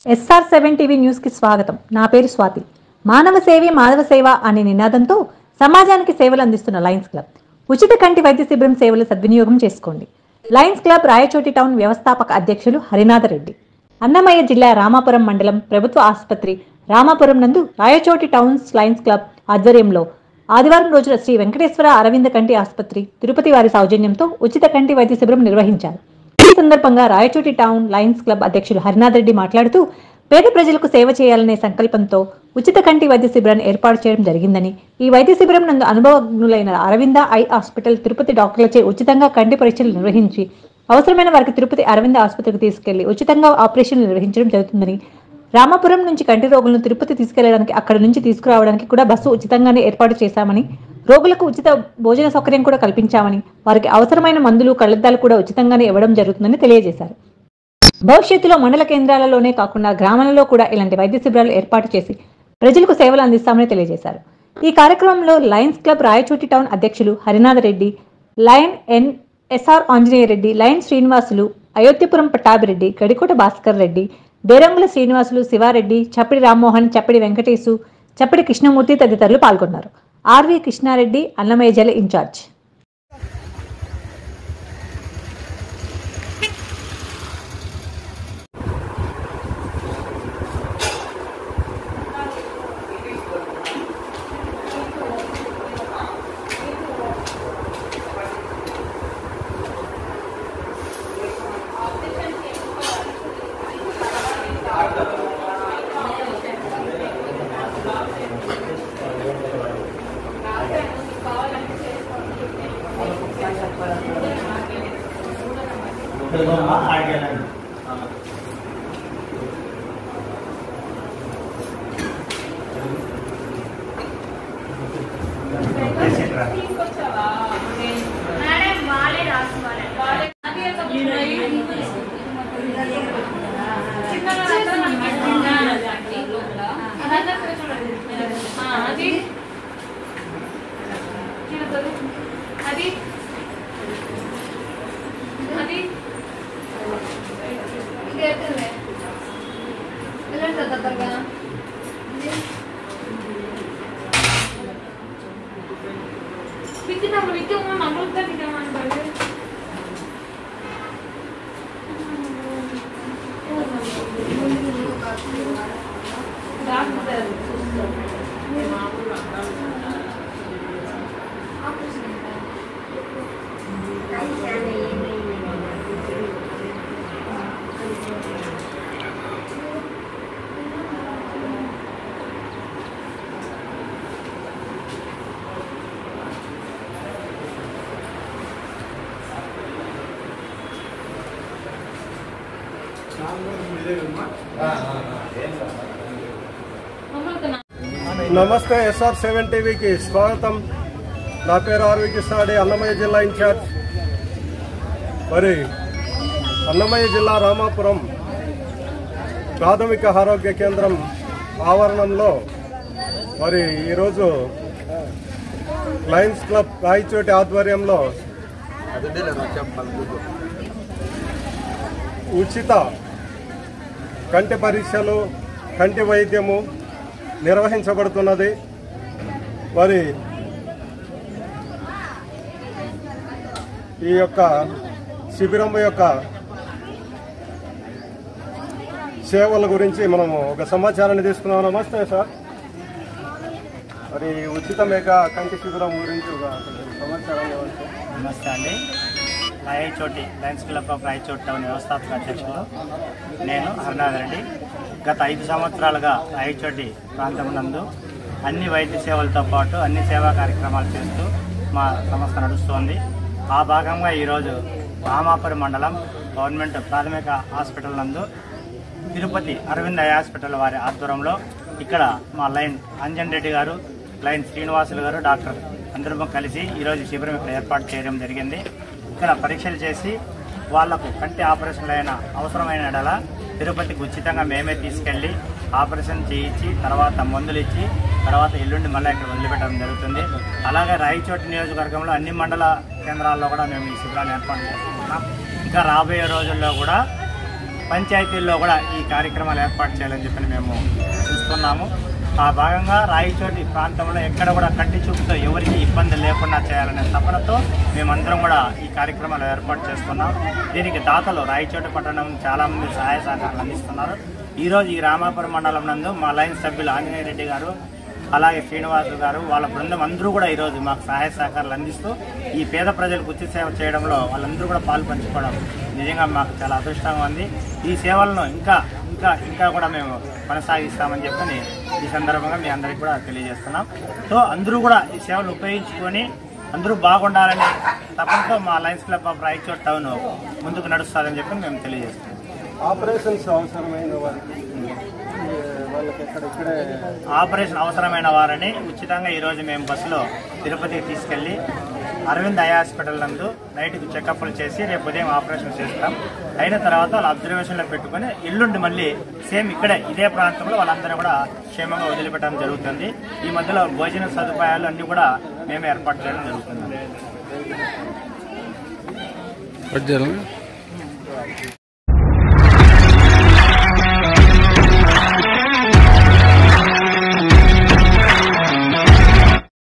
SR7 TV news కి స్వాగతం. నా పేరు స్వాతి. మానవ సేవే మాధవ సేవ అనే నినాదంతో సమాజానికి సేవలు అందిస్తున్న లయన్స్ క్లబ్ ఉచిత కంటి వైద్య శిబిరం సేవలు సద్వినియోగం చేసుకోండి. లయన్స్ క్లబ్ రాయచోటి టౌన్ వ్యవస్థాపక అధ్యక్షులు హరినాథ రెడ్డి. అన్నమయ్య జిల్లా రామాపురం మండలం ప్రభుత్వ ఆసుపత్రి రామాపురం నందు రాయచోటి టౌన్స్ లయన్స్ క్లబ్ ఆధ్వర్యంలో ఆదివారం రోజున శ్రీ వెంకటేశ్వర అరవింద కంటి ఆసుపత్రి తిరుపతి వారి సౌజన్యంతో ఉచిత కంటి వైద్య శిబిరం నిర్వహించారు. ఈ సందర్భంగా రాయచోటి టౌన్ లయన్స్ క్లబ్ అధ్యక్షులు హరినాథ్ రెడ్డి మాట్లాడుతూ పేద ప్రజలకు సేవ చేయాలనే సంకల్పంతో ఉచిత కంటి వైద్య శిబిరాన్ని ఏర్పాటు చేయడం జరిగిందని, ఈ వైద్య శిబిరం నందు అనుభవజ్ఞులైన అరవింద ఐ హాస్పిటల్ తిరుపతి డాక్టర్లచే ఉచితంగా కంటి పరీక్షలు నిర్వహించి అవసరమైన వారికి తిరుపతి అరవింద ఆసుపత్రికి తీసుకెళ్లి ఉచితంగా ఆపరేషన్లు నిర్వహించడం జరుగుతుందని, రామాపురం నుంచి కంటి రోగులను తిరుపతి తీసుకెళ్లడానికి అక్కడి నుంచి తీసుకురావడానికి కూడా బస్సు ఉచితంగానే ఏర్పాటు చేశామని, రోగులకు ఉచిత భోజన సౌకర్యం కూడా కల్పించామని, వారికి అవసరమైన మందులు కళ్లద్దాలు కూడా ఉచితంగానే ఇవ్వడం జరుగుతుందని తెలియజేశారు. భవిష్యత్తులో మండల కేంద్రాలలోనే కాకుండా గ్రామాలలో కూడా ఇలాంటి వైద్య శిబిరాలు ఏర్పాటు చేసి ప్రజలకు సేవలు అందిస్తామని తెలియజేశారు. ఈ కార్యక్రమంలో లయన్స్ క్లబ్ రాయచోటి టౌన్ అధ్యక్షులు Harinatha Reddy, lion SR Anjaneya Reddy, lion Srinivasulu, Ayodhyapuram Pattabhireddy, Gadikota Bhaskar Reddy, Derangula Srinivasulu, Sivareddy, Chappidi Rammohan, Chappidi Venkatesu, Chappidi Krishnamurthy తదితరులు పాల్గొన్నారు. ఆర్వి కృష్ణారెడ్డి అన్నమయ్య జిల్లా ఇన్ఛార్జ్. నమస్తే. SR7 టీవీకి స్వాగతం. నా పేరు ఆర్వి కృష్ణారెడ్డి, అన్నమయ్య జిల్లా ఇన్ఛార్జ్. మరి అన్నమయ్య జిల్లా రామాపురం ప్రాథమిక ఆరోగ్య కేంద్రం ఆవరణంలో మరి ఈరోజు లయన్స్ క్లబ్ రాయచోటి ఆధ్వర్యంలో ఉచిత కంటి పరీక్షలు, కంటి వైద్యము నిర్వహించబడుతున్నది. మరి ఈ యొక్క శిబిరం యొక్క సేవల గురించి మనము ఒక సమాచారాన్ని తీసుకున్నాం. నమస్తే సార్. మరి ఉచిత మేక కంటి శిబిరం గురించి ఒక సమాచారాన్ని ఇవ్వండి. నమస్తే అండి. Rayachoti Lions club of Rayachoti town వ్యవస్థాపక అధ్యక్షులు నేను హరినాథ్ రెడ్డి. గత 5 సంవత్సరాలుగా రాయచోటి ప్రాంతం నందు అన్ని వైద్య సేవలతో పాటు అన్ని సేవా కార్యక్రమాలు చేస్తూ మా సంస్థ నడుస్తోంది. ఆ భాగంగా ఈరోజు రామాపురం మండలం గవర్నమెంట్ ప్రాథమిక హాస్పిటల్ నందు తిరుపతి అరవింద్ ఐ హాస్పిటల్ వారి ఆధ్వర్యంలో ఇక్కడ మా లయన్ అంజన్ రెడ్డి గారు, లయన్ శ్రీనివాసులు గారు, డాక్టర్ అందరూ కలిసి ఈరోజు శిబిరం ఇక్కడ ఏర్పాటు చేయడం జరిగింది. ఇక్కడ పరీక్షలు చేసి వాళ్లకు కంటి ఆపరేషన్లు అయిన అవసరమైన ఎడల తిరుపతికి ఉచితంగా మేమే తీసుకెళ్లి ఆపరేషన్ చేయించి తర్వాత మందులు ఇచ్చి తర్వాత ఎల్లుండి మళ్ళీ ఇక్కడ వదిలిపెట్టడం జరుగుతుంది. అలాగే రాయచోటి నియోజకవర్గంలో అన్ని మండల కేంద్రాల్లో కూడా మేము ఈ శిబిరాన్ని ఏర్పాటు చేస్తున్నాం. ఇంకా రాబోయే రోజుల్లో కూడా పంచాయతీల్లో కూడా ఈ కార్యక్రమాలు ఏర్పాటు చేయాలని చెప్పి మేము చూస్తున్నాము. ఆ భాగంగా రాయచోటి ప్రాంతంలో ఎక్కడ కూడా కంటి చూపుతో ఎవరికి ఇబ్బంది లేకుండా చేయాలనే తపనతో మేమందరం కూడా ఈ కార్యక్రమాలు ఏర్పాటు చేస్తున్నాం. దీనికి దాతలు రాయచోటి పట్టణం చాలామంది సహాయ సహకారాలు అందిస్తున్నారు. ఈరోజు ఈ రామాపురం మండలం నందు మా లైన్స్ సభ్యులు ఆంజనేయ రెడ్డి గారు, అలాగే శ్రీనివాసు గారు, వాళ్ళ బృందం అందరూ కూడా ఈరోజు మాకు సహాయ సహకారాలు అందిస్తూ ఈ పేద ప్రజలకు ఉచిత సేవ చేయడంలో వాళ్ళందరూ కూడా పాలు పంచుకోవడం నిజంగా మాకు చాలా అదృష్టంగా ఉంది. ఈ సేవలను ఇంకా కూడా మేము కొనసాగిస్తామని చెప్పని ఈ సందర్భంగా మీ అందరికీ కూడా తెలియజేస్తున్నాం. సో అందరూ కూడా ఈ సేవలు ఉపయోగించుకొని అందరూ బాగుండాలని తపనతో మా Lions club of Rayachoti town ముందుకు నడుస్తారని చెప్పి మేము తెలియజేస్తున్నాం. ఆపరేషన్స్ అవసరమైన ఆపరేషన్ అవసరమైన వారిని ఉచితంగా ఈరోజు మేము బస్సులో తిరుపతికి తీసుకెళ్లి అరవింద్ ఐ హాస్పిటల్ నందు నైట్కి చెకప్లు చేసి రేపు ఉదయం ఆపరేషన్ చేస్తాం. అయిన తర్వాత వాళ్ళ అబ్జర్వేషన్లో పెట్టుకుని ఎల్లుండి మళ్ళీ సేమ్ ఇక్కడే ఇదే ప్రాంతంలో వాళ్ళందరూ కూడా క్షేమంగా వదిలిపెట్టడం జరుగుతుంది. ఈ మధ్యలో భోజన సదుపాయాలు అన్నీ కూడా మేమే ఏర్పాటు చేయడం జరుగుతుంది.